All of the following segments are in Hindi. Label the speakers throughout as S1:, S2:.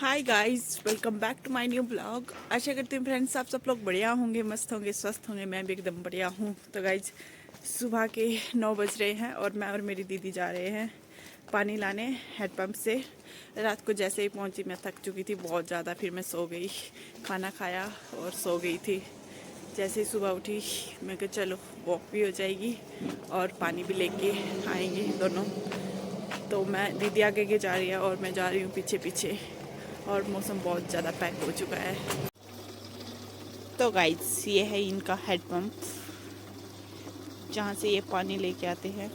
S1: Hi guys, welcome back to my new blog. आशा करती हूँ फ्रेंड्स आप सब लोग बढ़िया होंगे, मस्त होंगे, स्वस्थ होंगे। मैं भी एकदम बढ़िया हूँ। तो गाइज सुबह के 9 बज रहे हैं और मैं और मेरी दीदी जा रहे हैं पानी लाने हैंडपम्प से। रात को जैसे ही पहुँची मैं थक चुकी थी बहुत ज़्यादा, फिर मैं सो गई, खाना खाया और सो गई थी। जैसे ही सुबह उठी मैं कहा चलो वॉक भी हो जाएगी और पानी भी लेके आएंगे दोनों। तो मैं दीदी आगे जा रही है और मैं जा रही हूँ पीछे पीछे, और मौसम बहुत ज़्यादा पैक हो चुका है। तो गाइस ये है इनका हेड पंप जहाँ से ये पानी लेके आते हैं।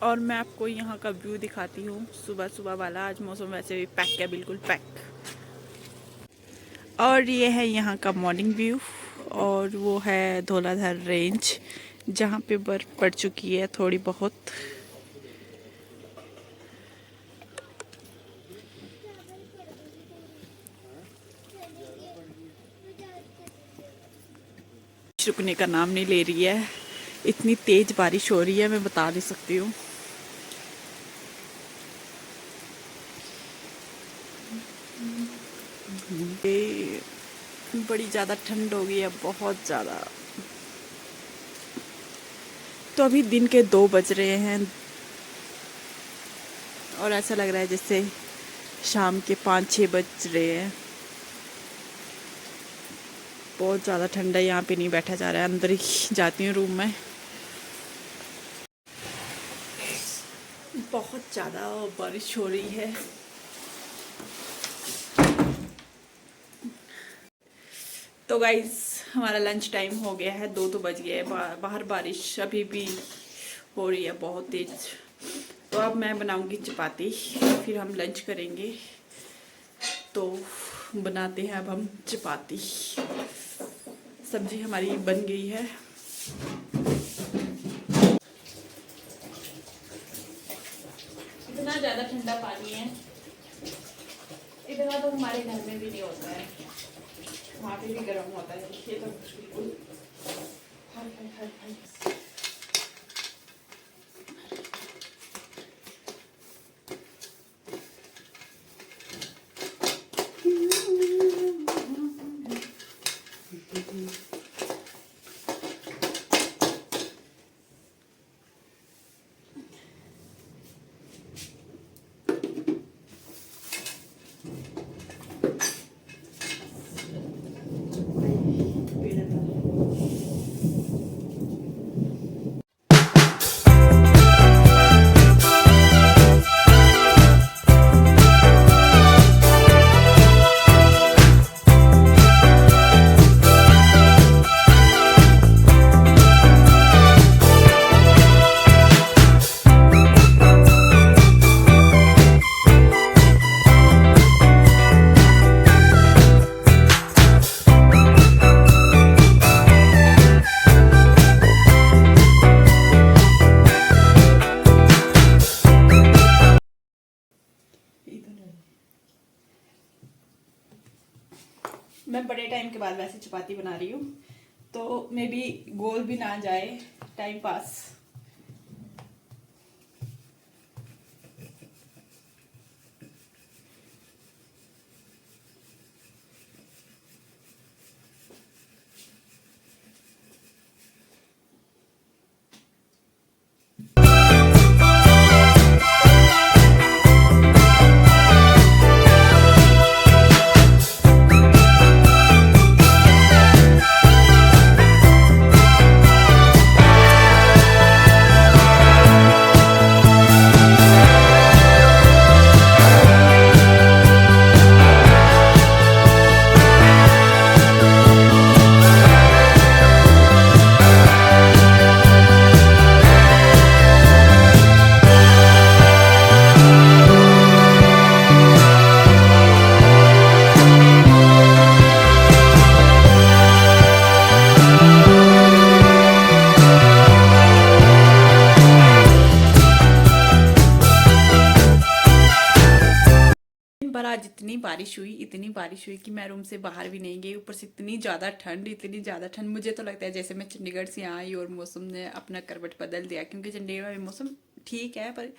S1: और मैं आपको यहाँ का व्यू दिखाती हूँ सुबह सुबह वाला। आज मौसम वैसे भी पैक है, बिल्कुल पैक। और ये है यहाँ का मॉर्निंग व्यू, और वो है धौलाधार रेंज जहाँ पे बर्फ़ पड़ चुकी है थोड़ी बहुत। रुकने का नाम नहीं ले रही है, इतनी तेज बारिश हो रही है मैं बता नहीं सकती हूँ। बड़ी ज़्यादा ठंड हो गई है, बहुत ज़्यादा। तो अभी दिन के 2 बज रहे हैं और ऐसा लग रहा है जैसे शाम के 5-6 बज रहे हैं। बहुत ज़्यादा ठंड है, यहाँ पे नहीं बैठा जा रहा है, अंदर ही जाती हूँ रूम में। बहुत ज़्यादा बारिश हो रही है। तो गाइस हमारा लंच टाइम हो गया है, 2 तो बज गए हैं। बाहर बारिश अभी भी हो रही है बहुत तेज। तो अब मैं बनाऊंगी चपाती, फिर हम लंच करेंगे। तो बनाते हैं अब हम चपाती। सब्जी हमारी बन गई है। इतना ज़्यादा ठंडा पानी है, इतना तो हमारे घर में भी नहीं होता है, वहाँ पे भी गर्म होता है। ये तो बिल्कुल हाय हाय हाय हाय। मैं बड़े टाइम के बाद वैसे चपाती बना रही हूँ, तो मे बी गोल भी ना जाए, टाइम पास। इतनी बारिश हुई कि मैं रूम से बाहर भी नहीं गई। ऊपर से इतनी ज़्यादा ठंड, मुझे तो लगता है जैसे मैं चंडीगढ़ से आई और मौसम ने अपना करवट बदल दिया, क्योंकि चंडीगढ़ में मौसम ठीक है पर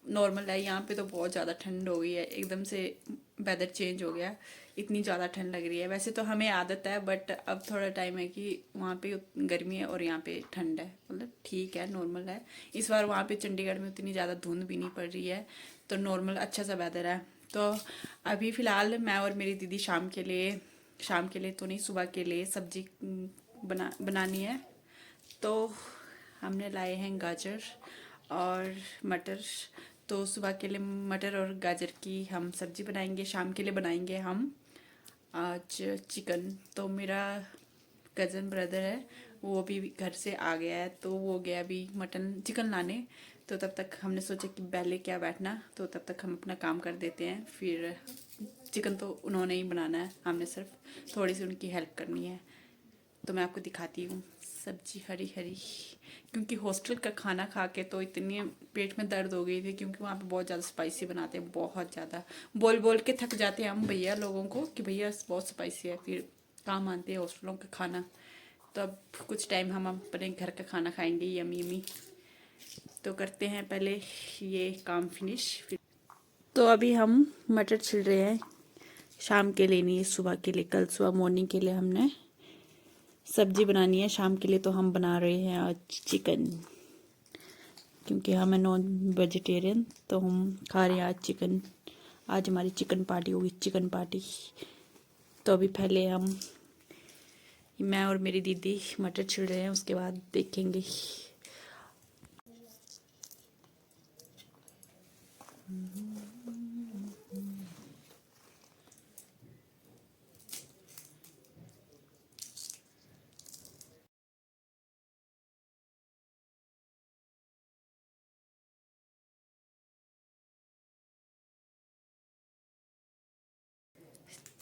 S1: नॉर्मल है। यहाँ पे तो बहुत ज़्यादा ठंड हो गई है, एकदम से वेदर चेंज हो गया, इतनी ज़्यादा ठंड लग रही है। वैसे तो हमें आदत है, बट अब थोड़ा टाइम है कि वहाँ पे गर्मी है और यहाँ पे ठंड है, मतलब ठीक है, नॉर्मल है। इस बार वहाँ पे चंडीगढ़ में उतनी ज़्यादा धुंध भी नहीं पड़ रही है, तो नॉर्मल अच्छा सा वेदर है। तो अभी फ़िलहाल मैं और मेरी दीदी शाम के लिए तो नहीं, सुबह के लिए सब्जी बनानी है। तो हमने लाए हैं गाजर और मटर। तो सुबह के लिए मटर और गाजर की हम सब्जी बनाएंगे, शाम के लिए बनाएंगे हम आज चिकन। तो मेरा कज़न ब्रदर है, वो भी घर से आ गया है, तो वो गया अभी चिकन लाने। तो तब तक हमने सोचा कि पहले क्या बैठना, तो तब तक हम अपना काम कर देते हैं। फिर चिकन तो उन्होंने ही बनाना है, हमने सिर्फ थोड़ी सी उनकी हेल्प करनी है। तो मैं आपको दिखाती हूँ सब्जी हरी हरी, क्योंकि हॉस्टल का खाना खा के तो इतनी पेट में दर्द हो गई थी, क्योंकि वहाँ पे बहुत ज़्यादा स्पाइसी बनाते हैं, बहुत ज़्यादा बोल बोल के थक जाते हैं हम भैया लोगों को कि भैया बहुत स्पाइसी है, फिर कहाँ मानते हैं हॉस्टलों का खाना। तो अब कुछ टाइम हम अपने घर का खाना खाएंगे यमी यमी। तो करते हैं पहले ये काम फिनिश। फिर तो अभी हम मटर छिल रहे हैं, शाम के लिए नहीं, सुबह के लिए, कल सुबह मॉर्निंग के लिए हमने सब्जी बनानी है। शाम के लिए तो हम बना रहे हैं आज चिकन, क्योंकि हम है नॉन वेजिटेरियन, तो हम खा रहे हैं आज चिकन। आज हमारी चिकन पार्टी होगी, चिकन पार्टी। तो अभी पहले मैं और मेरी दीदी मटर छिल रहे हैं, उसके बाद देखेंगे।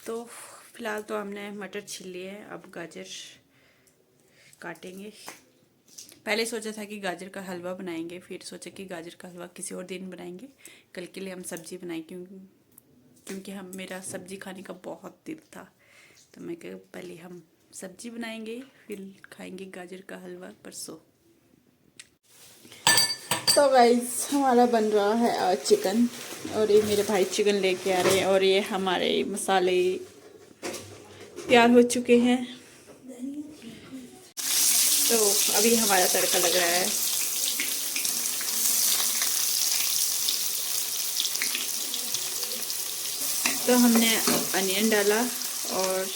S1: तो फिलहाल तो हमने मटर छिल लिए हैं, अब गाजर काटेंगे। पहले सोचा था कि गाजर का हलवा बनाएंगे, फिर सोचा कि गाजर का हलवा किसी और दिन बनाएंगे, कल के लिए हम सब्जी बनाएंगे, क्योंकि मेरा सब्जी खाने का बहुत दिल था। तो मैं कहा पहले हम सब्जी बनाएंगे, फिर खाएंगे गाजर का हलवा परसों। तो गाइस हमारा बन रहा है आज चिकन, और ये मेरे भाई चिकन लेके आ रहे हैं, और ये हमारे मसाले तैयार हो चुके हैं। तो अभी हमारा तड़का लग रहा है। तो हमने अनियन डाला और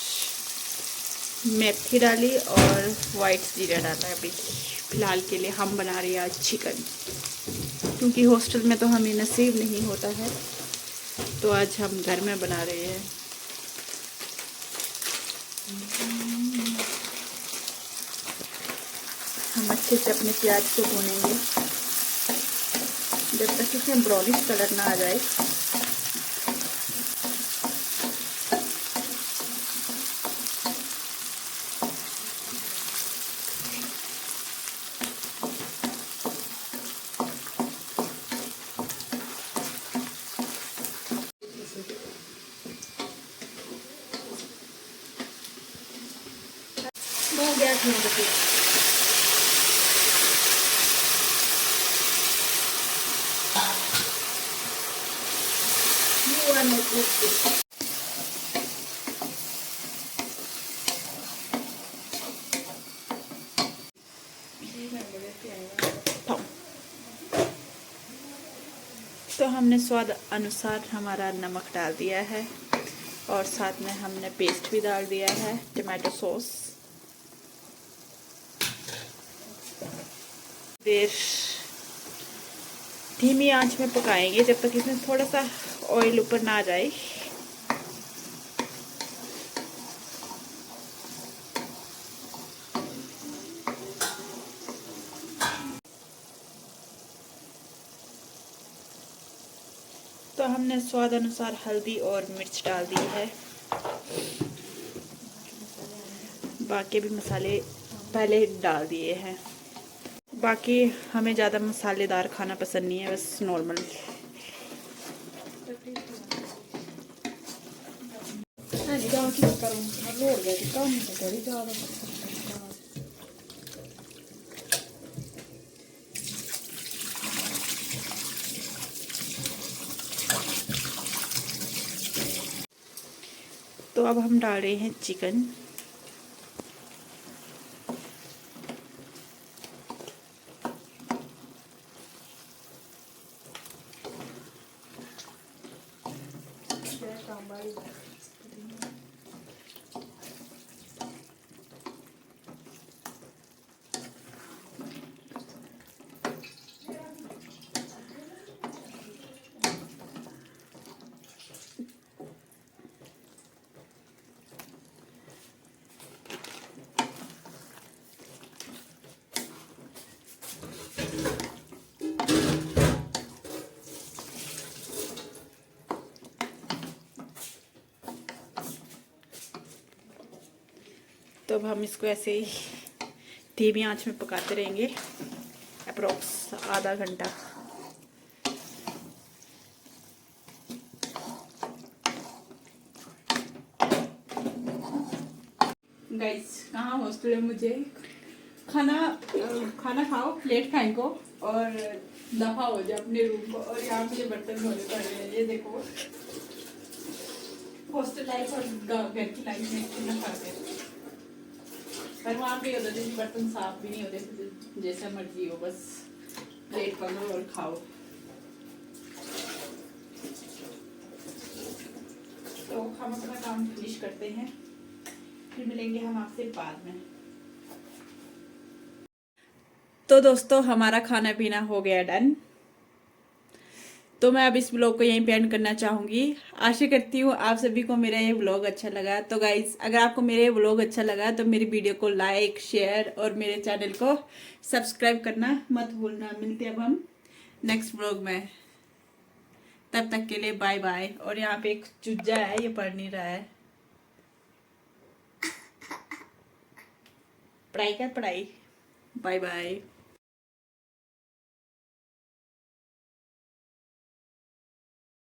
S1: मेथी डाली और वाइट जीरा डाला। अभी फ़िलहाल के लिए हम बना रहे हैं आज चिकन, क्योंकि हॉस्टल में तो हमें नसीब नहीं होता है, तो आज हम घर में बना रहे हैं। हम अच्छे से अपने प्याज को भूनेंगे जब तक इसमें ब्राउनिश कलर ना आ जाए। गैस में रखिए। तो हमने स्वाद अनुसार हमारा नमक डाल दिया है, और साथ में हमने पेस्ट भी डाल दिया है टमाटो सॉस। देर धीमी आंच में पकाएंगे जब तक इसमें थोड़ा सा ऑयल ऊपर ना आ जाए। तो हमने स्वाद अनुसार हल्दी और मिर्च डाल दी है, बाकी भी मसाले पहले डाल दिए हैं। बाकी हमें ज़्यादा मसालेदार खाना पसंद नहीं है, बस नॉर्मल। की करूँ लोड गया कि काम तो करी जा रहा। तो अब हम डाल रहे हैं चिकन। तो अब हम इसको ऐसे ही धीमी आंच में पकाते रहेंगे अप्रोक्स आधा घंटा। गाइस कहाँ हॉस्टल है, मुझे खाना खाओ, प्लेट खाए को और दफा हो जाए अपने रूम को। और यहाँ मुझे बर्तन धोने पड़ रहे हैं, ये देखो हॉस्टल लाइफ और घर की लाइफ में कितना फर्क है। पर वहाँ पे होता है बर्तन साफ भी नहीं होते, जैसा मर्जी हो, बस प्लेट पकड़ो और खाओ। तो हम अपना काम फिनिश करते हैं, फिर मिलेंगे हम आपसे बाद में। तो दोस्तों हमारा खाना पीना हो गया डन। तो मैं अब इस ब्लॉग को यहीं पे एंड करना चाहूँगी। आशा करती हूँ आप सभी को मेरा ये ब्लॉग अच्छा लगा। तो गाइज अगर आपको मेरा ये ब्लॉग अच्छा लगा तो मेरी वीडियो को लाइक शेयर और मेरे चैनल को सब्सक्राइब करना मत भूलना। मिलते हैं अब हम नेक्स्ट ब्लॉग में, तब तक के लिए बाय बाय। और यहाँ पे एक चूजा है, ये पढ़ नहीं रहा है, पढ़ाई कर पढ़ाई। Bye bye.